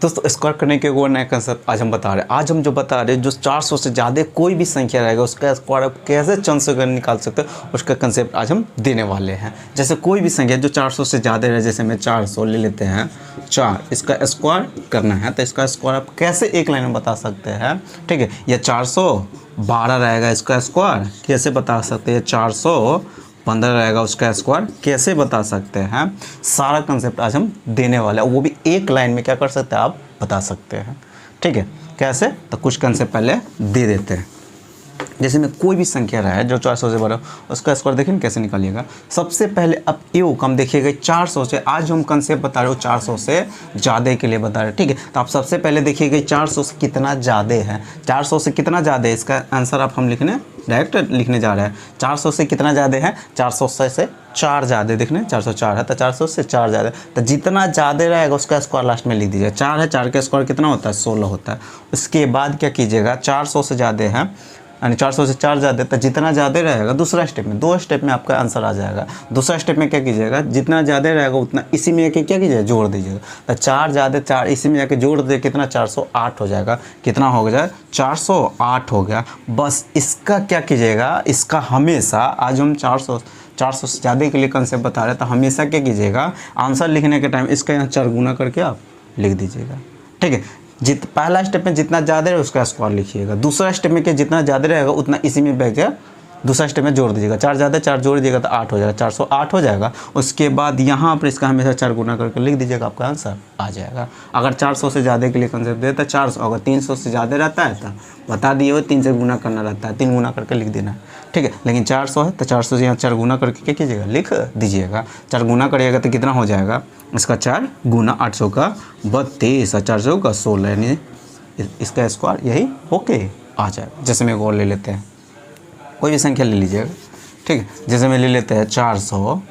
दोस्तों स्क्वायर करने के वो नया कंसेप्ट आज हम बता रहे हैं। आज हम जो बता रहे हैं, जो 400 से ज़्यादा कोई भी संख्या रहेगा उसका स्क्वायर आप कैसे चंद से निकाल सकते हो, उसका कंसेप्ट आज हम देने वाले हैं। जैसे कोई भी संख्या जो 400 से ज़्यादा है, जैसे मैं 400 ले लेते हैं, 4 इसका स्क्वायर करना है तो इसका स्क्वायर आप कैसे एक लाइन में बता सकते हैं। ठीक है, यह 412 रहेगा, इसका स्क्वायर कैसे बता सकते हैं। 415 रहेगा, उसका स्क्वायर कैसे बता सकते हैं। सारा कंसेप्ट आज हम देने वाले हैं, वो भी एक लाइन में क्या कर सकते हैं, आप बता सकते हैं। ठीक है, कैसे, तो कुछ कंसेप्ट पहले दे देते हैं। जैसे में कोई भी संख्या रहा है जो 400 से बड़ा, उसका स्क्वायर देखिए कैसे निकालिएगा। सबसे पहले अब योग हम देखिएगा 400 से, आज हम कंसेप्ट बता रहे हो 400 से ज़्यादा के लिए बता रहे हैं। ठीक है, तो आप सबसे पहले देखिएगा 400 से कितना ज़्यादा है। 400 से कितना ज़्यादा है, इसका आंसर आप हम डायरेक्ट लिखने जा रहे हैं। 400 से कितना ज़्यादा है, 400 से 4 ज़्यादा, देखने 404 है तो 400 से 4 ज़्यादा, तो जितना ज़्यादा रहेगा उसका स्क्वायर लास्ट में लिख दीजिए। 4 है, 4 का स्क्वायर कितना होता है, 16 होता है। उसके बाद क्या कीजिएगा, 400 से ज़्यादा है यानी 400 से 4 ज़्यादा, तो जितना ज़्यादा रहेगा दूसरा स्टेप में, 2 स्टेप में आपका आंसर आ जाएगा। दूसरा स्टेप में क्या कीजिएगा, जितना ज़्यादा रहेगा उतना इसी में जाके क्या कीजिएगा, जोड़ दीजिएगा। तो 4 ज़्यादा 4 इसी में जाके जोड़ दीजिए, कितना 408 हो जाएगा। कितना हो गया, 408 हो गया। बस इसका क्या कीजिएगा, इसका हमेशा आज हम 400 से ज़्यादा के लिए कंसेप्ट बता रहे हैं, तो हमेशा क्या कीजिएगा, आंसर लिखने के टाइम इसका यहाँ 4 गुना करके आप लिख दीजिएगा। ठीक है, पहला स्टेप में जितना ज़्यादा है उसका स्क्वायर लिखिएगा। दूसरा स्टेप में कि जितना ज़्यादा रहेगा उतना इसी में बैठ गया, दूसरा स्टेप में जोड़ दीजिएगा। 4 ज़्यादा 4 जोड़ दीजिएगा तो 8 हो जाएगा, 408 हो जाएगा। उसके बाद यहाँ पर इसका हमेशा 4 गुना करके लिख दीजिएगा, आपका आंसर आ जाएगा। अगर 400 से ज़्यादा के लिए कंसेप्ट देता है 400, अगर 300 से ज़्यादा रहता है तो बता दिए, 3 से गुना करना रहता है, 3 गुना करके लिख देना है। ठीक है, लेकिन 400 है तो 400 से यहाँ 4 गुना करके क्या कीजिएगा, लिख दीजिएगा। 4 गुना करिएगा तो कितना हो जाएगा, इसका 4 गुना 800 का 32 और 400 का 16, यानी इसका स्क्वायर यही ओके आ जाएगा। जैसे मैं और ले लेते हैं, कोई भी संख्या ले लीजिएगा। ठीक है, जैसे मैं ले लेते हैं 400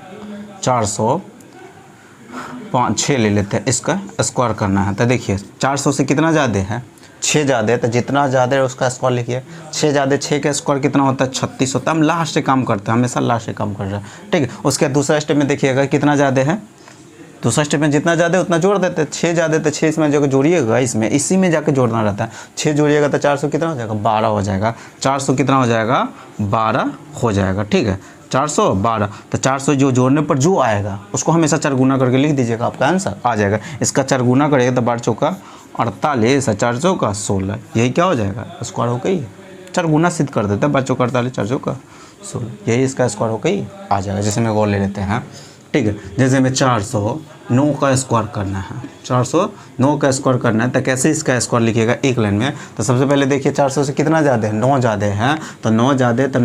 5 6 ले लेते हैं, इसका स्क्वायर करना है। तो देखिए 400 से कितना ज़्यादा है, 6 ज़्यादा है, तो जितना ज़्यादा है उसका स्क्वायर लिखिए। 6 ज़्यादा 6 का स्क्वायर कितना होता है, 36 होता है। हम लास्ट से काम करते हैं, हमेशा लास्ट से काम कर रहे हैं। ठीक है, उसके दूसरा स्टेप में देखिएगा कितना ज़्यादा है, दूसरा स्टेप में जितना ज़्यादा है उतना जोड़ देते हैं। 6 ज़्यादा तो 6 इसमें जाकर जोड़िएगा, इसमें इसी में जाकर जोड़ना रहता है। 6 जोड़िएगा तो 400 कितना हो जाएगा, 12 हो जाएगा। 400 कितना हो जाएगा, 12 हो जाएगा। ठीक है, 412, तो 400 जो जोड़ने पर जो आएगा उसको हमेशा 4 गुना करके लिख दीजिएगा, आपका आंसर आ जाएगा। इसका 4 गुना करिएगा तो 12 चौका 48 और 4 चौका 16, यही क्या हो जाएगा, स्क्वायर हो गई। 4 गुना सिद्ध कर देते हैं, 12 चौका 48 4 चौका 16, यही इसका स्क्वायर हो गई आ जाएगा। जैसे मैं और ले लेते हैं। ठीक है, जैसे में 409 का स्क्वायर करना है, 409 का स्क्वायर करना है, तो कैसे इसका स्क्वायर लिखिएगा एक लाइन में। तो सबसे पहले देखिए 400 से कितना ज़्यादा है, 9 ज़्यादा है, तो 9 ज़्यादा है तो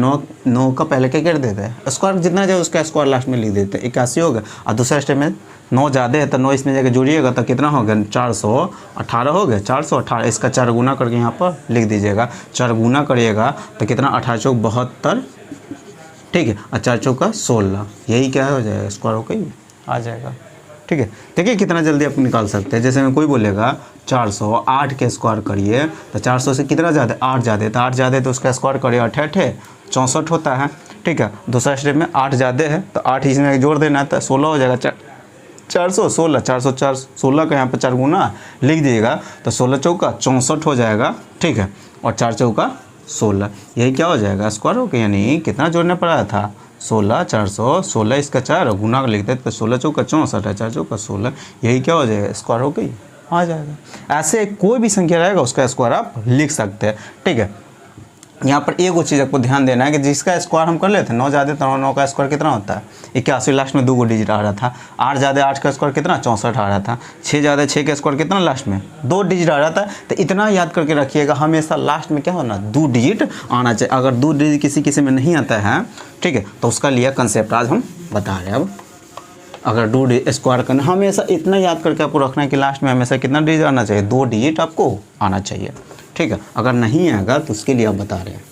9 का पहले क्या कर देते हैं, स्क्वायर जितना जाए उसका स्क्वायर लास्ट में लिख देते हैं, 81 होगा। और दूसरा स्टेप में 9 ज़्यादा है तो 9 इसमें जाकर जोड़िएगा तो कितना हो गया, 418 हो गया। 418 इसका 4 गुना करके यहाँ पर लिख दीजिएगा। 4 गुना करिएगा तो कितना, 18 चौक 72, ठीक है, और 4 चौका 16, यही क्या हो जाएगा, स्क्वायर हो गई आ जाएगा। ठीक है, देखिए कितना जल्दी आप निकाल सकते हैं। जैसे में कोई बोलेगा 408 के स्क्वायर करिए, तो 400 से कितना ज़्यादा, 8 ज़्यादा है, तो 8 ज़्यादा है तो उसका स्क्वायर करिए, 8 64 होता है। ठीक है, दूसरा स्टेप में 8 ज़्यादा है तो 8 इसमें जोड़ देना है तो 16 हो जाएगा। 416 404 16 का यहाँ पर 4 गुना लिख दीजिएगा तो 16 चौका 64 हो जाएगा। ठीक है, और 4 चौका 16, यही क्या हो जाएगा, स्क्वायर हो गया। यानी कितना जोड़ना पड़ा था, 16 416, इसका 4 गुना लिख देते तो 16 चौका 64 है, 4 चौका 16, यही क्या हो जाएगा, स्क्वायर हो गई आ जाएगा। ऐसे कोई भी संख्या रहेगा उसका स्क्वायर आप लिख सकते हैं। ठीक है, यहाँ पर एक चीज़ आपको ध्यान देना है कि जिसका स्क्वायर हम कर लेते हैं, 9 ज़्यादा तो 9 का स्क्वायर कितना होता है, 81, लास्ट में 2 डिजिट आ रहा था। 8 ज़्यादा 8 का स्क्वायर कितना, 64 आ रहा था। 6 ज़्यादा 6 का स्क्वायर कितना, लास्ट में 2 डिजिट आ रहा था। तो इतना याद करके रखिएगा, हमेशा लास्ट में क्या होना, 2 डिजिट आना चाहिए। अगर 2 डिजिट किसी में नहीं आता है, ठीक है, तो उसका लिए कंसेप्ट आज हम बता रहे हैं। अब अगर 2 डिजिट स्क्वायर करना, हमेशा इतना याद करके आपको रखना है कि लास्ट में हमेशा कितना डिजिट आना चाहिए, 2 डिजिट आपको आना चाहिए। ठीक है, अगर नहीं आएगा तो उसके लिए आप बता रहे हैं।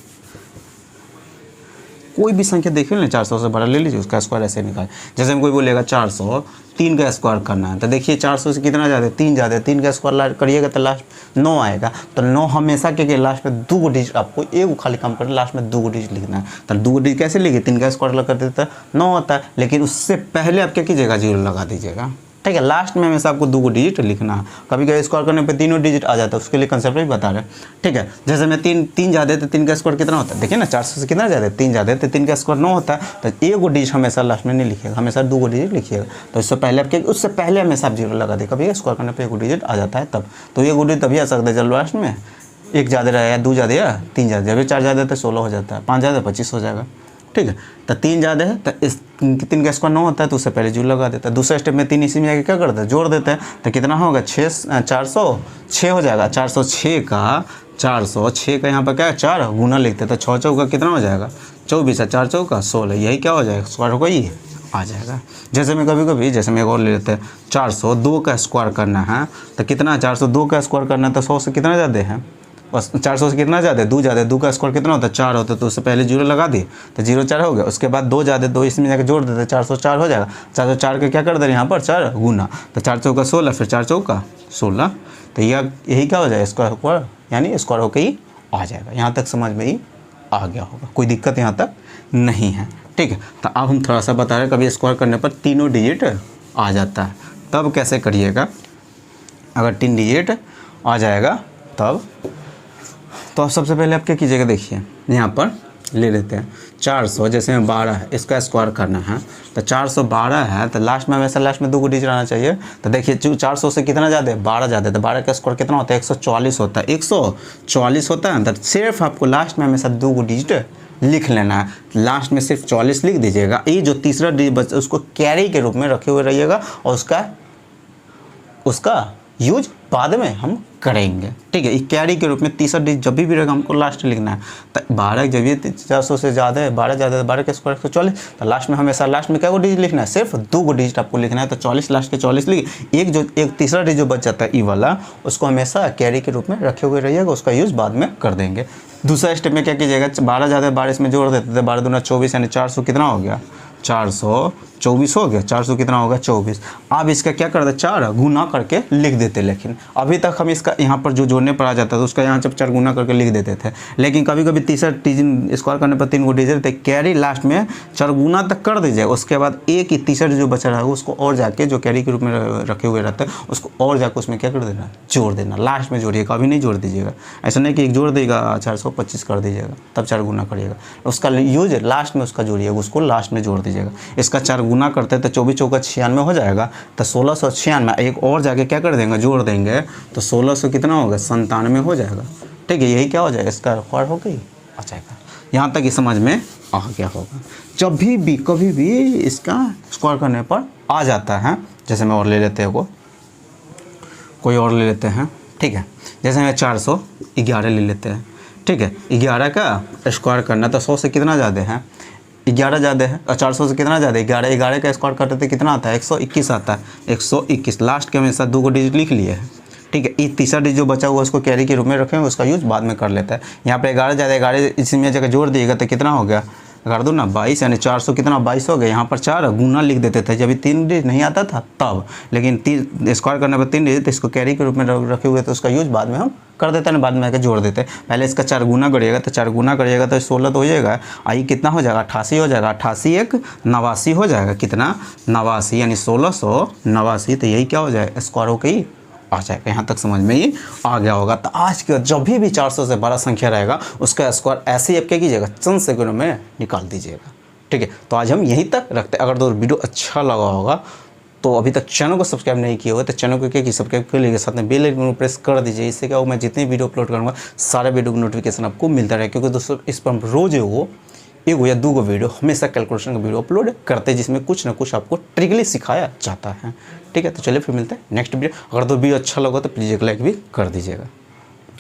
कोई भी संख्या देखिए ना, 400 से बड़ा ले लीजिए, उसका स्क्वायर ऐसे निकाल। जैसे हम कोई बोलेगा 403 का स्क्वायर करना है, तो देखिए 400 से कितना ज़्यादा है, 3 ज़्यादा है, 3 का स्क्वायर करिएगा तो लास्ट 9 आएगा। तो 9 हमेशा के लास्ट में 2 डिजिट, आपको एक खाली काम करना, लास्ट में 2 डिजिट लिखना है। तो 2 डिजिट कैसे लिखिए, 3 का स्क्वायर कर देता है 9 होता है, लेकिन उससे पहले आप क्या कीजिएगा, 0 लगा दीजिएगा। ठीक है। लास्ट में हमेशा आपको 2 को डिजिट लिखना है। कभी कभी स्क्वायर करने पे तीनों डिजिट आ जाता है, उसके लिए कंसेप्ट भी बता रहे हैं। ठीक है, जैसे मैं 3 ज़्यादा है तो 3 का स्क्वायर कितना होता है, देखिए ना 400 से कितना ज़्यादा है, 3 ज़्यादा है तो 3 का स्क्वायर 9 होता है। तो 1 को डिजिट हमेशा लास्ट में नहीं लिखिएगा, हमेशा 2 को डिजिट लिखिएगा। तो उससे पहले हमेशा आप 0 लगा दे, कभी स्क्वायर करने पर 1 को डिजिट आ जाता है तब। तो 1 को डिजिट तभी आ सकता है जब लास्ट में 1 ज़्यादा रहेगा, 2 ज़्यादा या 3 ज़्यादा, जब 4 ज़्यादा है तो 16 हो जाता है, 5 ज़्यादा 25 हो जाएगा। ठीक है, तो 3 ज़्यादा है तो इस 3 का स्क्वायर 9 होता है, तो उससे पहले 0 लगा देता है। दूसरे स्टेप में 3 इसी में आके क्या करता है, जोड़ देते हैं। तो कितना होगा, 406 हो जाएगा। 406 का यहाँ पर क्या है 4 गुना लिखते हैं, तो 6 चौका कितना हो जाएगा 24 है, 4 चौका 16, यही क्या हो जाएगा स्क्वायर होगा, ये आ जाएगा। जैसे मैं कभी जैसे मैं एक और ले लेते हैं, 402 का स्क्वायर करना है तो कितना, 402 का स्क्वायर करना है तो 100 से कितना ज़्यादा है, बस 400 से कितना ज़्यादा है, 2 ज़्यादा है। 2 का स्क्वायर कितना होता है 4 होता है, तो उससे पहले 0 लगा दिए तो 0 4 हो गया। उसके बाद 2 ज़्यादा, 2 इसमें जाकर जोड़ देते 404 हो जाएगा। 404 का क्या कर दे यहाँ पर 4 गुना, तो 4 चौका 16, फिर 4 चौका 16, तो यही क्या हो जाएगा स्क्वायर, यानी स्क्वायर होकर ही आ जाएगा। यहाँ तक समझ में ही आ गया होगा, कोई दिक्कत यहाँ तक नहीं है। ठीक है, तो अब हम थोड़ा सा बता रहे हैं, कभी स्क्वायर करने पर तीनों डिजिट आ जाता है, तब कैसे करिएगा। अगर 3 डिजिट आ जाएगा तब तो आप सबसे पहले आप क्या कीजिएगा, देखिए यहाँ पर ले लेते हैं 400, जैसे में 12 है, इसका स्क्वायर करना है तो 412 है, तो लास्ट में हमेशा लास्ट में 2 को डिजिट आना चाहिए। तो देखिए 400 से कितना ज़्यादा है, 12 ज़्यादा है, तो 12 का स्क्वायर कितना होता है 144 होता है, 144 होता है। तो सिर्फ आपको लास्ट में हमेशा 2 को डिजिट लिख लेना है, लास्ट में सिर्फ 44 लिख दीजिएगा। ये जो तीसरा डिजिट बचा उसको कैरी के रूप में रखे हुए रहिएगा, और उसका यूज बाद में हम करेंगे। ठीक है, ये कैरी के रूप में तीसरा डिजिट जब भी रहेगा हमको लास्ट में लिखना है। तो 12 जब ये 400 से ज़्यादा है, 12 ज़्यादा है, 12 के स्क्वायर 144, तो लास्ट में हमेशा लास्ट में क्या को डिजिट लिखना है, सिर्फ 2 को डिजिट आपको लिखना है। तो 40 लास्ट के 40 लिख, एक तीसरा डिजिट जो बच जाता है ई वाला, उसको हमेशा कैरी के रूप में रखे हुए रहिएगा, उसका यूज़ बाद में कर देंगे। दूसरा स्टेप में क्या कीजिएगा, 12 ज़्यादा है, 12 इसमें जोड़ देते थे, 12 दूना 24, यानी 400 कितना हो गया 424 हो गया, 400 कितना होगा 24। अब इसका क्या करते 4 गुना करके लिख देते, लेकिन अभी तक हम इसका यहाँ पर जो जोड़ने पर आ जाता था उसका यहाँ जब 4 गुना करके लिख देते थे। लेकिन कभी कभी तीसरा डिजिट स्क्वायर करने पर 3 को डिजिट थे, कैरी लास्ट में 4 गुना तक कर दीजिए। उसके बाद एक ही तीसरा जो बचा रहा है उसको और जाके जो कैरी के रूप में रखे हुए रहते हैं उसको और जाकर उसमें क्या कर देना, जोड़ देना। लास्ट में जोड़िएगा, अभी नहीं जोड़ दीजिएगा। ऐसा नहीं कि एक जोड़ देगा 425 कर दीजिएगा तब 4 गुना करिएगा, उसका यूज लास्ट में उसका जोड़िएगा, उसको लास्ट में जोड़ दीजिएगा। इसका 4 गुना करते हैं तो 24 चौका 96 हो जाएगा, तो 1696 एक और जाके क्या कर देंगे, जोड़ देंगे, तो 1600 कितना होगा 97 हो जाएगा। ठीक है, यही क्या हो जाएगा इसका स्क्वायर हो गई आ जाएगा। यहाँ तक ये समझ में आ गया होगा। जब भी कभी भी इसका स्क्वायर करने पर आ जाता है, जैसे मैं और ले लेते हैं कोई और ले लेते हैं। ठीक है, जैसे मैं 411 ले लेते हैं। ठीक है, 11 का स्क्वायर करना तो 100 से कितना ज़्यादा है 11 ज़्यादा है, और 400 से कितना ज़्यादा है 11 का स्क्वायर करते थे कितना आता है 121 आता है, 121। लास्ट के हमेशा 2 को डिजिट लिख लिए है। ठीक है, ये तीसरा डिजिट जो बचा हुआ उसको कैरी के रूप में रखेंगे, उसका यूज बाद में कर लेता है। यहाँ पे 11 ज़्यादा 11 इसी में जगह जोड़ दिएगा तो कितना हो गया 11 दूना 22, यानी 400 कितना 22 हो गया। यहाँ पर 4 गुना लिख देते थे जब 3 डिजिट नहीं आता था तब, लेकिन स्क्वायर करने पर 3 डिजिट तो इसको कैरी के रूप में रखे हुए तो उसका यूज बाद में हम कर देते हैं, बाद में आकर जोड़ देते हैं। पहले इसका 4 गुना करिएगा तो 4 गुना करिएगा तो 16 तो हो जाएगा, आई कितना हो जाएगा 88 हो जाएगा, 88 एक 89 हो जाएगा, कितना 89, यानी 1689। तो यही क्या हो जाएगा स्क्वायर होकर ही आ जाएगा। यहाँ तक समझ में ही आ गया होगा। तो आज के जब भी 400 से बड़ा संख्या रहेगा उसका स्क्वायर ऐसे ही आप क्या कीजिएगा चंद सेकंडों में निकाल दीजिएगा। ठीक है, तो आज हम यहीं तक रखते हैं। अगर तो वीडियो अच्छा लगा होगा तो अभी तक चैनल को सब्सक्राइब नहीं किया हुआ तो चैनल को क्या सब्सक्राइब कर लीजिए, साथ में बेल आइकन को प्रेस कर दीजिए। इससे क्या हो, मैं जितने वीडियो अपलोड करूँगा सारे वीडियो का नोटिफिकेशन आपको मिलता रहे, क्योंकि दोस्तों इस पर हम रोज़ एक या 2 वीडियो हमेशा कैलकुलेशन का वीडियो अपलोड करते हैं, जिसमें कुछ ना कुछ आपको ट्रिकली सिखाया जाता है। ठीक है, तो चलिए फिर मिलते हैं नेक्स्ट वीडियो। अगर तो वीडियो अच्छा लगा तो प्लीज़ एक लाइक भी कर दीजिएगा।